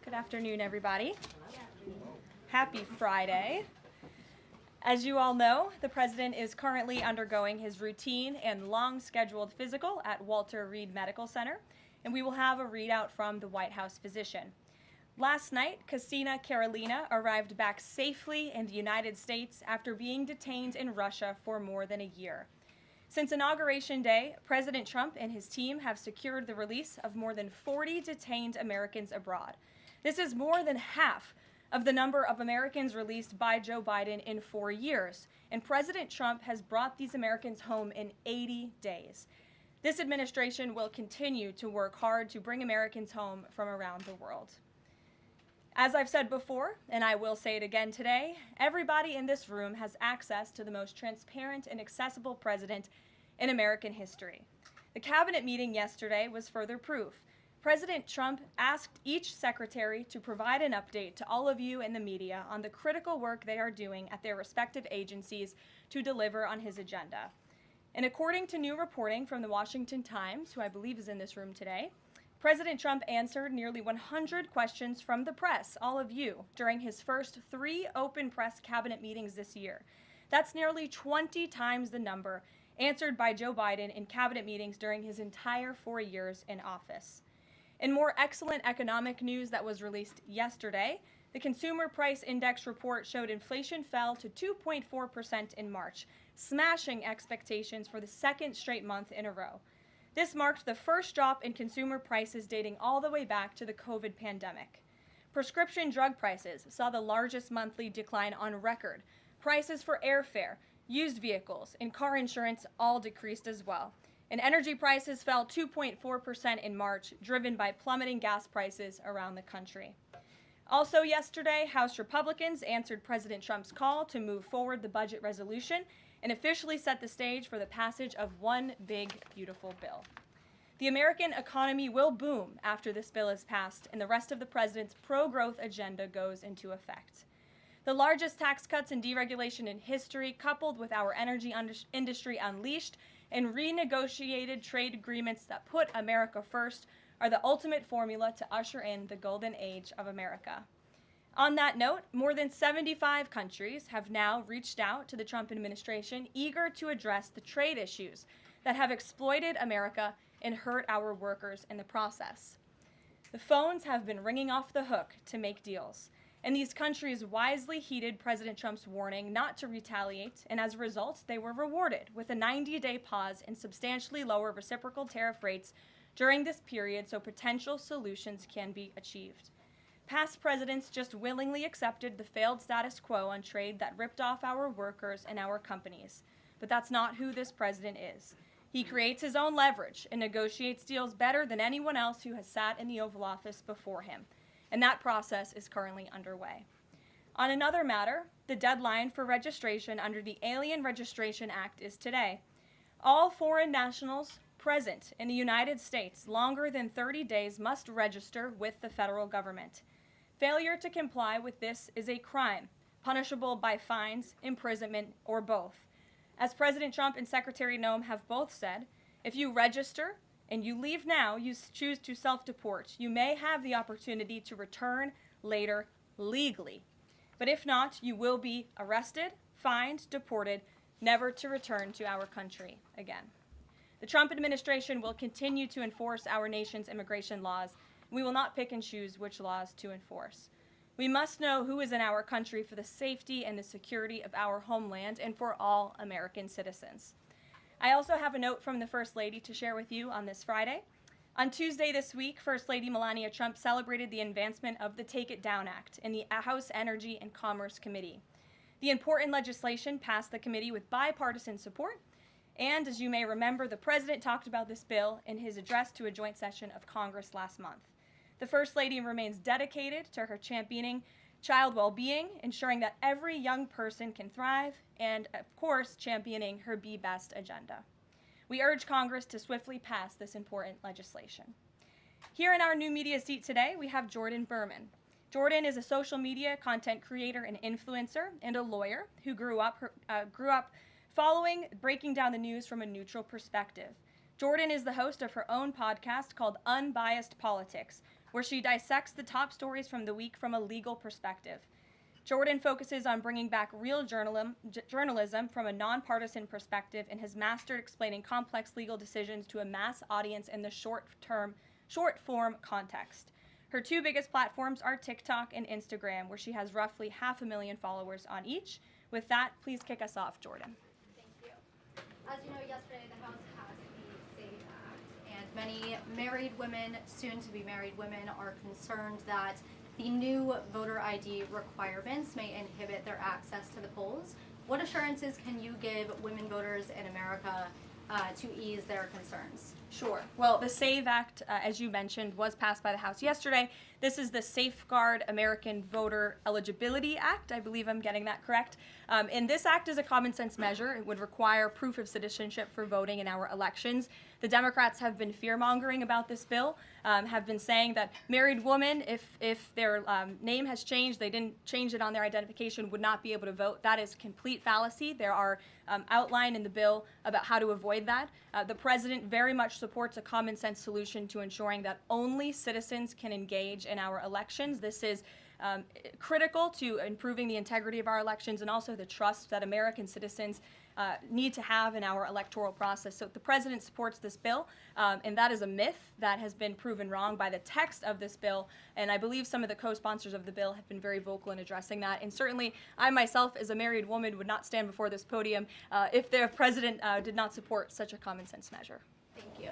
Good afternoon, everybody. Happy Friday. As you all know, the President is currently undergoing his routine and long-scheduled physical at Walter Reed Medical Center, and we will have a readout from the White House physician. Last night, Kassina Karolina arrived back safely in the United States after being detained in Russia for more than a year. Since Inauguration Day, President Trump and his team have secured the release of more than 40 detained Americans abroad. This is more than half of the number of Americans released by Joe Biden in 4 years, and President Trump has brought these Americans home in 80 days. This administration will continue to work hard to bring Americans home from around the world. As I've said before, and I will say it again today, everybody in this room has access to the most transparent and accessible president in American history. The cabinet meeting yesterday was further proof. President Trump asked each secretary to provide an update to all of you in the media on the critical work they are doing at their respective agencies to deliver on his agenda. And according to new reporting from the Washington Times, who I believe is in this room today, President Trump answered nearly 100 questions from the press, all of you, during his first 3 open press cabinet meetings this year. That's nearly 20 times the number answered by Joe Biden in cabinet meetings during his entire 4 years in office. In more excellent economic news that was released yesterday, the Consumer Price Index report showed inflation fell to 2.4% in March, smashing expectations for the second straight month in a row. This marked the first drop in consumer prices dating all the way back to the COVID pandemic. Prescription drug prices saw the largest monthly decline on record. Prices for airfare, used vehicles, and car insurance all decreased as well. And energy prices fell 2.4% in March, driven by plummeting gas prices around the country. Also yesterday, House Republicans answered President Trump's call to move forward the budget resolution and officially set the stage for the passage of one big, beautiful bill. The American economy will boom after this bill is passed and the rest of the president's pro-growth agenda goes into effect. The largest tax cuts and deregulation in history, coupled with our energy industry unleashed and renegotiated trade agreements that put America first, are the ultimate formula to usher in the golden age of America. On that note, more than 75 countries have now reached out to the Trump administration, eager to address the trade issues that have exploited America and hurt our workers in the process. The phones have been ringing off the hook to make deals, and these countries wisely heeded President Trump's warning not to retaliate, and as a result, they were rewarded with a 90-day pause and substantially lower reciprocal tariff rates during this period so potential solutions can be achieved. Past presidents just willingly accepted the failed status quo on trade that ripped off our workers and our companies. But that's not who this president is. He creates his own leverage and negotiates deals better than anyone else who has sat in the Oval Office before him. And that process is currently underway. On another matter, the deadline for registration under the Alien Registration Act is today. All foreign nationals present in the United States longer than 30 days must register with the federal government. Failure to comply with this is a crime, punishable by fines, imprisonment, or both. As President Trump and Secretary Noem have both said, if you register and you leave now, you choose to self-deport. You may have the opportunity to return later legally. But if not, you will be arrested, fined, deported, never to return to our country again. The Trump administration will continue to enforce our nation's immigration laws. We will not pick and choose which laws to enforce. We must know who is in our country for the safety and the security of our homeland and for all American citizens. I also have a note from the First Lady to share with you on this Friday. On Tuesday this week, First Lady Melania Trump celebrated the advancement of the Take It Down Act in the House Energy and Commerce Committee. The important legislation passed the committee with bipartisan support, and as you may remember, the President talked about this bill in his address to a joint session of Congress last month. The First Lady remains dedicated to her championing child well-being, ensuring that every young person can thrive, and of course, championing her Be Best agenda. We urge Congress to swiftly pass this important legislation. Here in our new media seat today, we have Jordan Berman. Jordan is a social media content creator and influencer and a lawyer who grew up following breaking down the news from a neutral perspective. Jordan is the host of her own podcast called Unbiased Politics, where she dissects the top stories from the week from a legal perspective. Jordan focuses on bringing back real journalism from a nonpartisan perspective and has mastered explaining complex legal decisions to a mass audience in the short-form context. Her two biggest platforms are TikTok and Instagram, where she has roughly 500,000 followers on each. With that, please kick us off, Jordan. Thank you. As you know, yesterday the House passed the SAVE Act, and many married women, soon-to-be married women, are concerned that the new voter ID requirements may inhibit their access to the polls. What assurances can you give women voters in America to ease their concerns? Sure. Well, the SAVE Act, as you mentioned, was passed by the House yesterday. This is the Safeguard American Voter Eligibility Act. I believe I'm getting that correct. And this act is a common sense measure. It would require proof of citizenship for voting in our elections. The Democrats have been fear-mongering about this bill, have been saying that married women, if their name has changed, they didn't change it on their identification, would not be able to vote. That is complete fallacy. There are outlined in the bill about how to avoid that. The president very much supports a common sense solution to ensuring that only citizens can engage in our elections. This is critical to improving the integrity of our elections and also the trust that American citizens need to have in our electoral process. So the president supports this bill, and that is a myth that has been proven wrong by the text of this bill, and I believe some of the co-sponsors of the bill have been very vocal in addressing that, and certainly I myself, as a married woman, would not stand before this podium if the president did not support such a common sense measure. Thank you.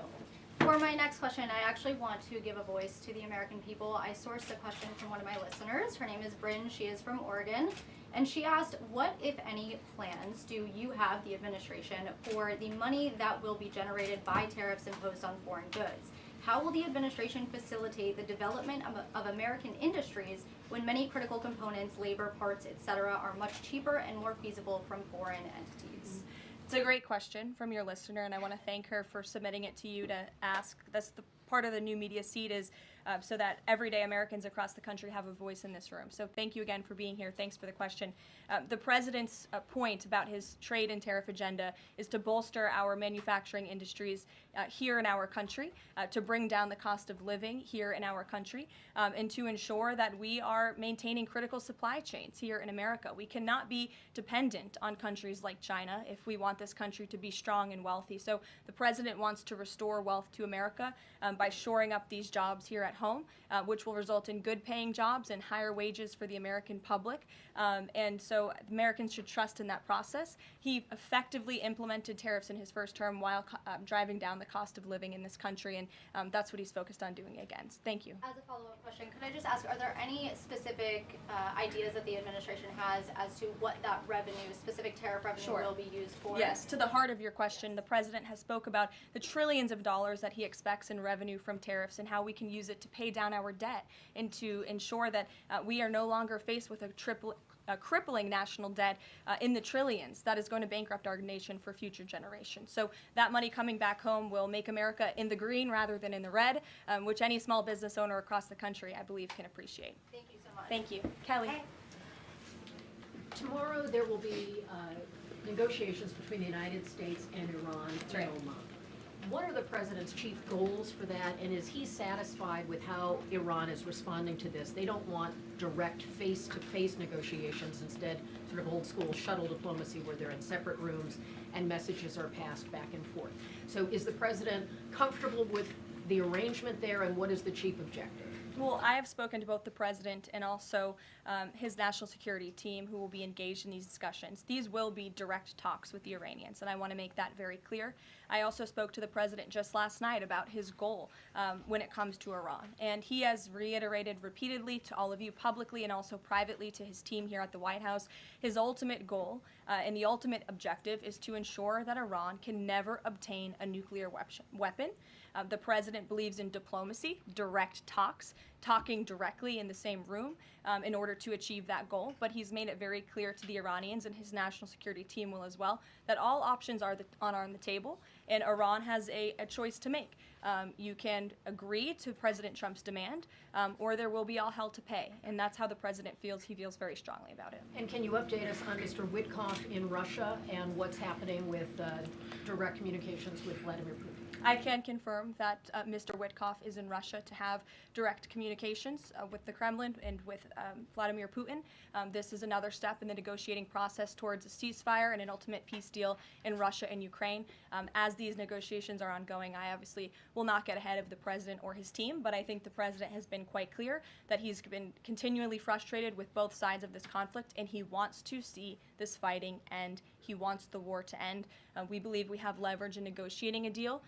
For my next question, I actually want to give a voice to the American people. I sourced the question from one of my listeners. Her name is Bryn. She is from Oregon. And she asked, what, if any, plans do you have, the administration, for the money that will be generated by tariffs imposed on foreign goods? How will the administration facilitate the development of American industries when many critical components, labor, parts, etc., are much cheaper and more feasible from foreign entities? It's a great question from your listener, and I want to thank her for submitting it to you to ask. That's the part of the new media seat is so that everyday Americans across the country have a voice in this room. So thank you again for being here. Thanks for the question. The president's point about his trade and tariff agenda is to bolster our manufacturing industries here in our country, to bring down the cost of living here in our country, and to ensure that we are maintaining critical supply chains here in America. We cannot be dependent on countries like China if we want this country to be strong and wealthy. So the president wants to restore wealth to America by shoring up these jobs here at home, which will result in good paying jobs and higher wages for the American public. And so Americans should trust in that process. He effectively implemented tariffs in his first term while driving down the cost of living in this country, and that's what he's focused on doing again. Thank you. As a follow-up question, could I just ask, are there any specific ideas that the administration has as to what that revenue, specific tariff revenue, will be used for? Yes, to the heart of your question, the president has spoke about the trillions of dollars that he expects in revenue from tariffs and how we can use it to pay down our debt and to ensure that we are no longer faced with a crippling national debt in the trillions that is going to bankrupt our nation for future generations. So that money coming back home will make America in the green rather than in the red, which any small business owner across the country, I believe, can appreciate. Thank you so much. Thank you. Kelly. Hey. Tomorrow there will be negotiations between the United States and Iran in Oman. What are the president's chief goals for that, and is he satisfied with how Iran is responding to this? They don't want direct face-to-face negotiations, instead sort of old-school shuttle diplomacy where they're in separate rooms and messages are passed back and forth. So is the president comfortable with the arrangement there, and what is the chief objective? Well, I have spoken to both the president and also his national security team who will be engaged in these discussions. These will be direct talks with the Iranians, and I want to make that very clear. I also spoke to the president just last night about his goal when it comes to Iran, and he has reiterated repeatedly to all of you publicly and also privately to his team here at the White House, his ultimate goal and the ultimate objective is to ensure that Iran can never obtain a nuclear weapon. The president believes in diplomacy, direct talks, talking directly in the same room in order to achieve that goal. But he's made it very clear to the Iranians, and his national security team will as well, that all options are on the table, and Iran has a choice to make. You can agree to President Trump's demand, or there will be all hell to pay. And that's how the president feels. He feels very strongly about it. And can you update us on Mr. Witkoff in Russia and what's happening with direct communications with Vladimir Putin? I can confirm that Mr. Witkoff is in Russia to have direct communications with the Kremlin and with Vladimir Putin. This is another step in the negotiating process towards a ceasefire and an ultimate peace deal in Russia and Ukraine. As these negotiations are ongoing, I obviously will not get ahead of the president or his team, but I think the president has been quite clear that he's been continually frustrated with both sides of this conflict, and he wants to see this fighting end. He wants the war to end. We believe we have leverage in negotiating a deal,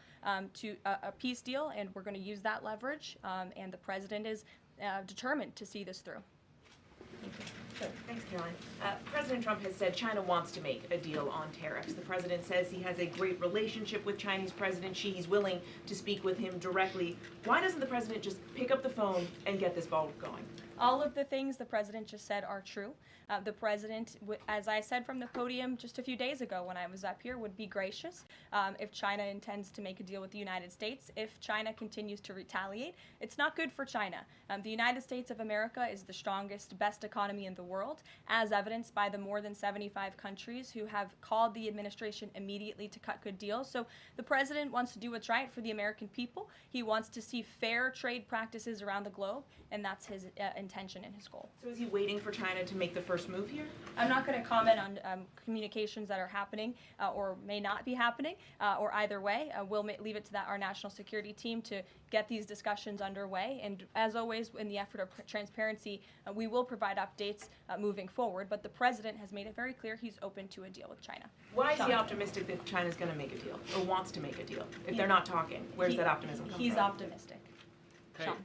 to a peace deal, and we're going to use that leverage, and the president is determined to see this through. Sure. Thanks, Caroline. President Trump has said China wants to make a deal on tariffs. The president says he has a great relationship with Chinese President Xi. He's willing to speak with him directly. Why doesn't the president just pick up the phone and get this ball going? All of the things the president just said are true. The president, as I said from the podium just a few days ago when I was up here, would be gracious if China intends to make a deal with the United States. If China continues to retaliate, it's not good for China. The United States of America is the strongest, best economy in the world, as evidenced by the more than 75 countries who have called the administration immediately to cut good deals. So the president wants to do what's right for the American people. He wants to see fair trade practices around the globe, and that's his intention and his goal. So is he waiting for China to make the first move here? I'm not going to comment on communications that are happening or may not be happening, or either way. We'll leave it to our national security team to get these discussions underway. And as always, in the effort of transparency, we will provide updates moving forward. But the president has made it very clear he's open to a deal with China. Why is he optimistic that China's going to make a deal or wants to make a deal? If they're not talking, where's that optimism come from? He's optimistic. Hey, Sean.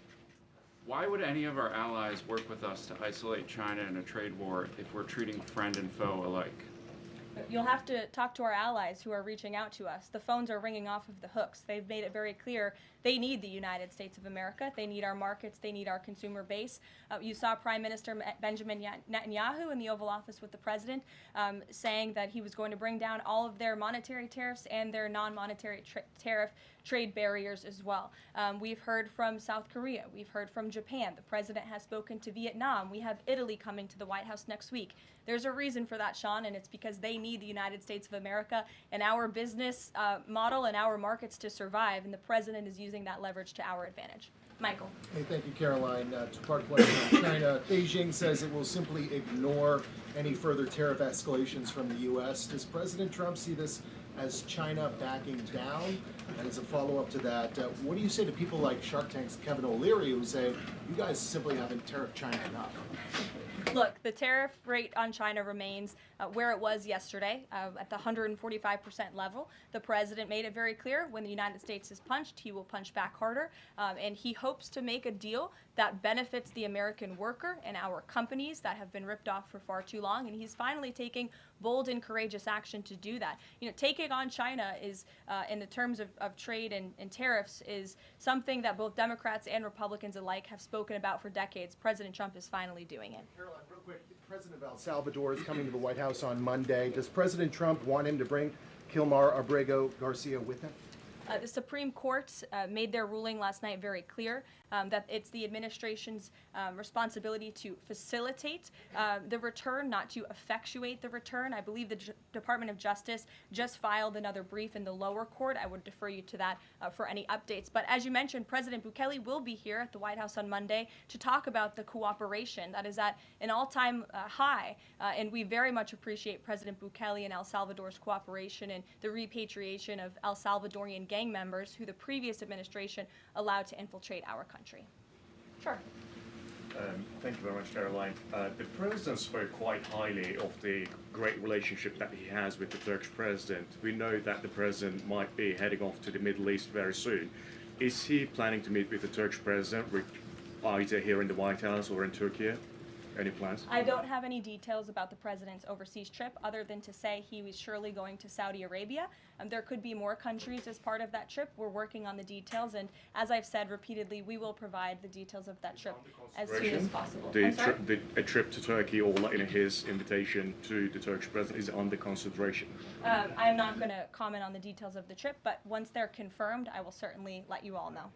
why would any of our allies work with us to isolate China in a trade war if we're treating friend and foe alike? You'll have to talk to our allies who are reaching out to us. The phones are ringing off of the hooks. They've made it very clear they need the United States of America. They need our markets. They need our consumer base. You saw Prime Minister Benjamin Netanyahu in the Oval Office with the president saying that he was going to bring down all of their monetary tariffs and their non-monetary tariff trade barriers as well. We've heard from South Korea. We've heard from Japan. The president has spoken to Vietnam. We have Italy coming to the White House next week. There's a reason for that, Sean, and it's because they need the United States of America and our business model and our markets to survive, and the president is using that leverage to our advantage. Michael. Hey, thank you, Caroline. Two-part question on China. Beijing says it will simply ignore any further tariff escalations from the U.S. Does President Trump see this as China backing down? And as a follow-up to that, what do you say to people like Shark Tank's Kevin O'Leary who say, you guys simply haven't tariffed China enough? Look, the tariff rate on China remains where it was yesterday, at the 145% level. The president made it very clear when the United States is punched, he will punch back harder, and he hopes to make a deal that benefits the American worker and our companies that have been ripped off for far too long, and he's finally taking bold and courageous action to do that. You know, taking on China is, in the terms of trade and tariffs, is something that both Democrats and Republicans alike have spoken about for decades. President Trump is finally doing it. Caroline, real quick, the president of El Salvador is coming to the White House on Monday. Does President Trump want him to bring Kilmar Abrego Garcia with him? The Supreme Court made their ruling last night very clear that it's the administration's responsibility to facilitate the return, not to effectuate the return. I believe the Department of Justice just filed another brief in the lower court. I would defer you to that for any updates. But as you mentioned, President Bukele will be here at the White House on Monday to talk about the cooperation that is at an all-time high. And we very much appreciate President Bukele and El Salvador's cooperation and the repatriation of El Salvadorian gang members who the previous administration allowed to infiltrate our country. Sure. Thank you very much, Caroline. The president spoke quite highly of the great relationship that he has with the Turkish president. We know that the president might be heading off to the Middle East very soon. Is he planning to meet with the Turkish president, either here in the White House or in Turkey? Any plans? I don't have any details about the president's overseas trip other than to say he was surely going to Saudi Arabia. There could be more countries as part of that trip. We're working on the details, and as I've said repeatedly, we will provide the details of that trip as soon as possible. A trip to Turkey, or his invitation to the Turkish president, is under consideration? I'm not going to comment on the details of the trip, but once they're confirmed, I will certainly let you all know.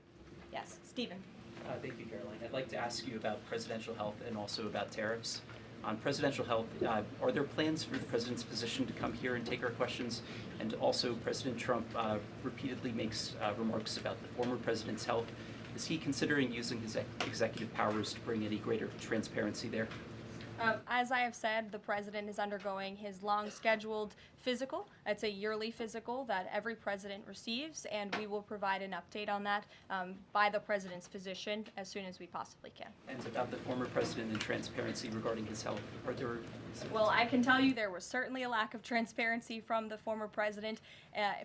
Yes, Stephen. Thank you, Caroline. I'd like to ask you about presidential health and also about tariffs. On presidential health, are there plans for the president's physician to come here and take our questions? And also, President Trump repeatedly makes remarks about the former president's health. Is he considering using his executive powers to bring any greater transparency there? As I have said, the president is undergoing his long-scheduled physical. It's a yearly physical that every president receives, and we will provide an update on that by the president's physician as soon as we possibly can. And about the former president and transparency regarding his health, are there... Well, I can tell you there was certainly a lack of transparency from the former president,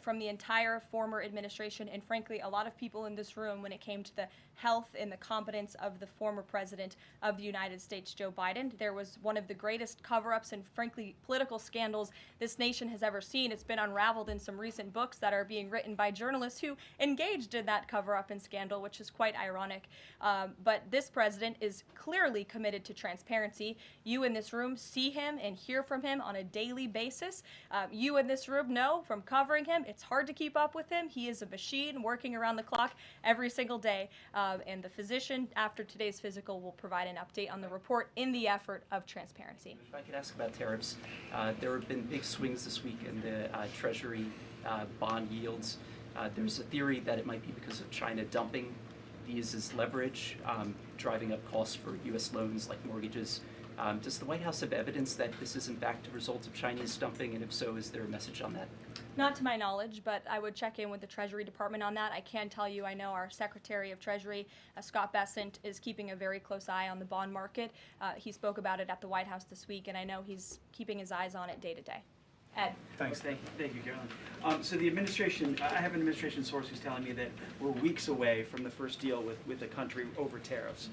from the entire former administration, and frankly, a lot of people in this room when it came to the health and the competence of the former president of the United States, Joe Biden. There was one of the greatest cover-ups and frankly political scandals this nation has ever seen. It's been unraveled in some recent books that are being written by journalists who engaged in that cover-up and scandal, which is quite ironic. But this president is clearly committed to transparency. You in this room see him and hear from him on a daily basis. You in this room know from covering him, it's hard to keep up with him. He is a machine working around the clock every single day. And the physician, after today's physical, will provide an update on the report in the effort of transparency. If I could ask about tariffs, there have been big swings this week in the Treasury bond yields. There's a theory that it might be because of China dumping these as leverage, driving up costs for U.S. loans like mortgages. Does the White House have evidence that this is in fact a result of Chinese dumping, and if so, is there a message on that? Not to my knowledge, but I would check in with the Treasury Department on that. I can tell you I know our Secretary of Treasury, Scott Bessent, is keeping a very close eye on the bond market. He spoke about it at the White House this week, and I know he's keeping his eyes on it day to day. Ed. Thanks. Thank you, Caroline. So the administration, I have an administration source who's telling me that we're weeks away from the first deal with the country over tariffs.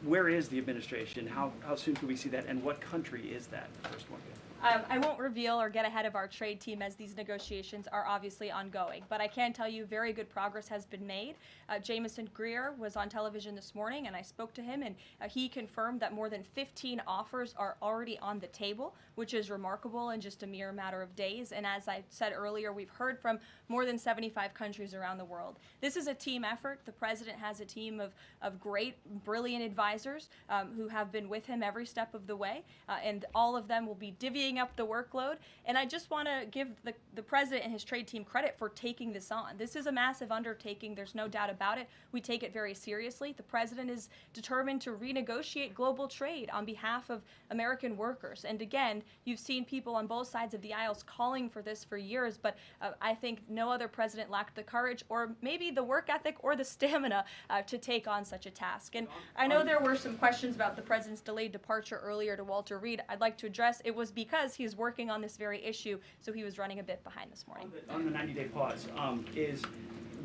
Where is the administration? How soon can we see that? And what country is that first one? I won't reveal or get ahead of our trade team as these negotiations are obviously ongoing, but I can tell you very good progress has been made. Jameson Greer was on television this morning and I spoke to him, and he confirmed that more than 15 offers are already on the table, which is remarkable in just a mere matter of days. And as I said earlier, we've heard from more than 75 countries around the world. This is a team effort. The president has a team of great, brilliant advisors who have been with him every step of the way, and all of them will be divvying up the workload. And I just want to give the president and his trade team credit for taking this on. This is a massive undertaking. There's no doubt about it. We take it very seriously. The president is determined to renegotiate global trade on behalf of American workers. And again, you've seen people on both sides of the aisles calling for this for years, but I think no other president lacked the courage or maybe the work ethic or the stamina to take on such a task. And I know there were some questions about the president's delayed departure earlier to Walter Reed. I'd like to address it was because he's working on this very issue, so he was running a bit behind this morning. On the 90-day pause,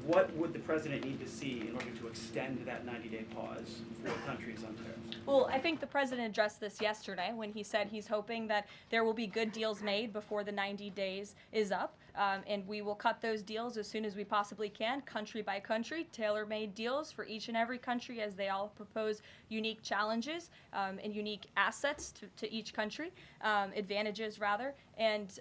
what would the president need to see in order to extend that 90-day pause for countries on tariffs? Well, I think the president addressed this yesterday when he said he's hoping that there will be good deals made before the 90 days is up, and we will cut those deals as soon as we possibly can, country by country, tailor-made deals for each and every country as they all propose unique challenges and unique assets to each country, advantages rather, and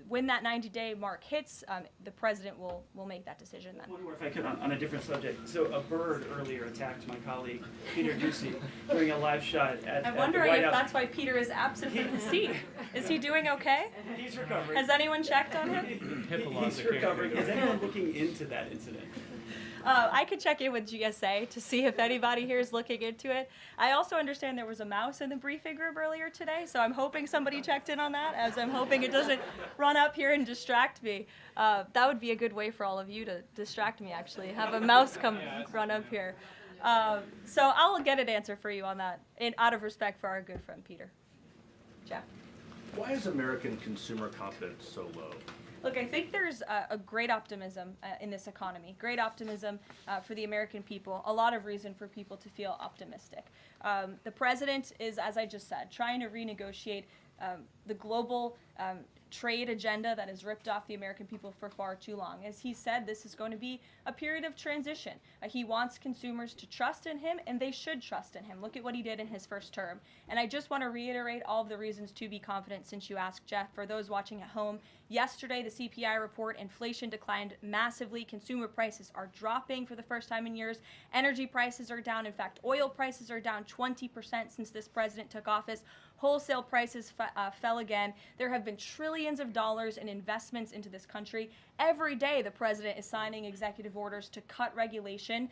when that 90-day mark hits, the president will make that decision then. One more, if I could, on a different subject. So a bird earlier attacked my colleague, Peter Doocy, during a live shot at I'm the wondering White if House. that's why Peter is absent from his seat. Is he doing okay? He's recovering. Has anyone checked on him? He's recovering. Is anyone looking into that incident? I could check in with GSA to see if anybody here is looking into it. I also understand there was a mouse in the briefing room earlier today, so I'm hoping somebody checked in on that, as I'm hoping it doesn't run up here and distract me. That would be a good way for all of you to distract me, actually. Have a mouse come run up here. So I'll get an answer for you on that, out of respect for our good friend Peter. Jeff? Why is American consumer confidence so low? Look, I think there's a great optimism in this economy, great optimism for the American people, a lot of reason for people to feel optimistic. The president is, as I just said, trying to renegotiate the global trade agenda that has ripped off the American people for far too long. As he said, this is going to be a period of transition. He wants consumers to trust in him, and they should trust in him. Look at what he did in his first term. And I just want to reiterate all of the reasons to be confident since you asked, Jeff. For those watching at home, yesterday the CPI report, inflation declined massively. Consumer prices are dropping for the first time in years. Energy prices are down. In fact, oil prices are down 20% since this president took office. Wholesale prices fell again. There have been trillions of dollars in investments into this country. Every day the president is signing executive orders to cut regulation,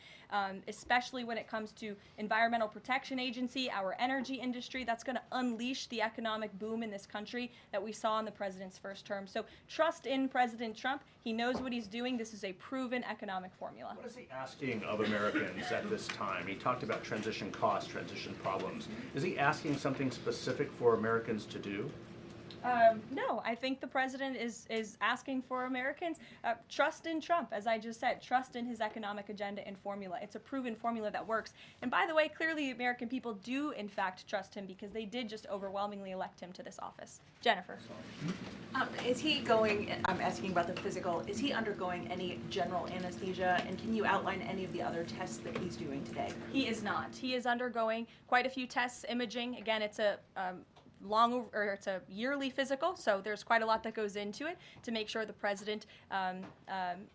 especially when it comes to Environmental Protection Agency, our energy industry. That's going to unleash the economic boom in this country that we saw in the president's first term. So trust in President Trump. He knows what he's doing. This is a proven economic formula. What is he asking of Americans at this time? He talked about transition costs, transition problems. Is he asking something specific for Americans to do? No, I think the president is asking for Americans trust in Trump, as I just said, trust in his economic agenda and formula. It's a proven formula that works. And by the way, clearly the American people do in fact trust him because they did just overwhelmingly elect him to this office. Jennifer. Is he going, I'm asking about the physical, is he undergoing any general anesthesia, and can you outline any of the other tests that he's doing today? He is not. He is undergoing quite a few tests, imaging. Again, it's a it's a yearly physical, so there's quite a lot that goes into it to make sure the president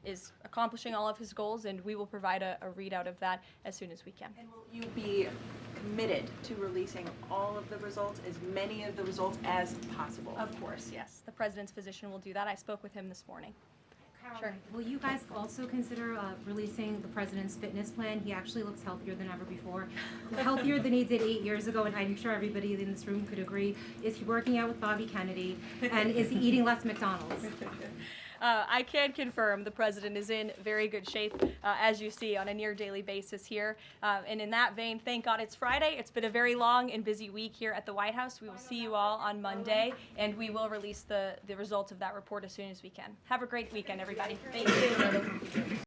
is accomplishing all of his goals, and we will provide a readout of that as soon as we can. And will you be committed to releasing all of the results, as many of the results as possible? Of course, yes. The president's physician will do that. I spoke with him this morning. Caroline, Sure. will you guys also consider releasing the president's fitness plan? He actually looks healthier than ever before. Healthier than he did 8 years ago, and I'm sure everybody in this room could agree. Is he working out with Bobby Kennedy? And is he eating less McDonald's? I can confirm the president is in very good shape, as you see, on a near daily basis here. And in that vein, thank God it's Friday. It's been a very long and busy week here at the White House. We will see you all on Monday, and we will release the results of that report as soon as we can. Have a great weekend, everybody. Thank you.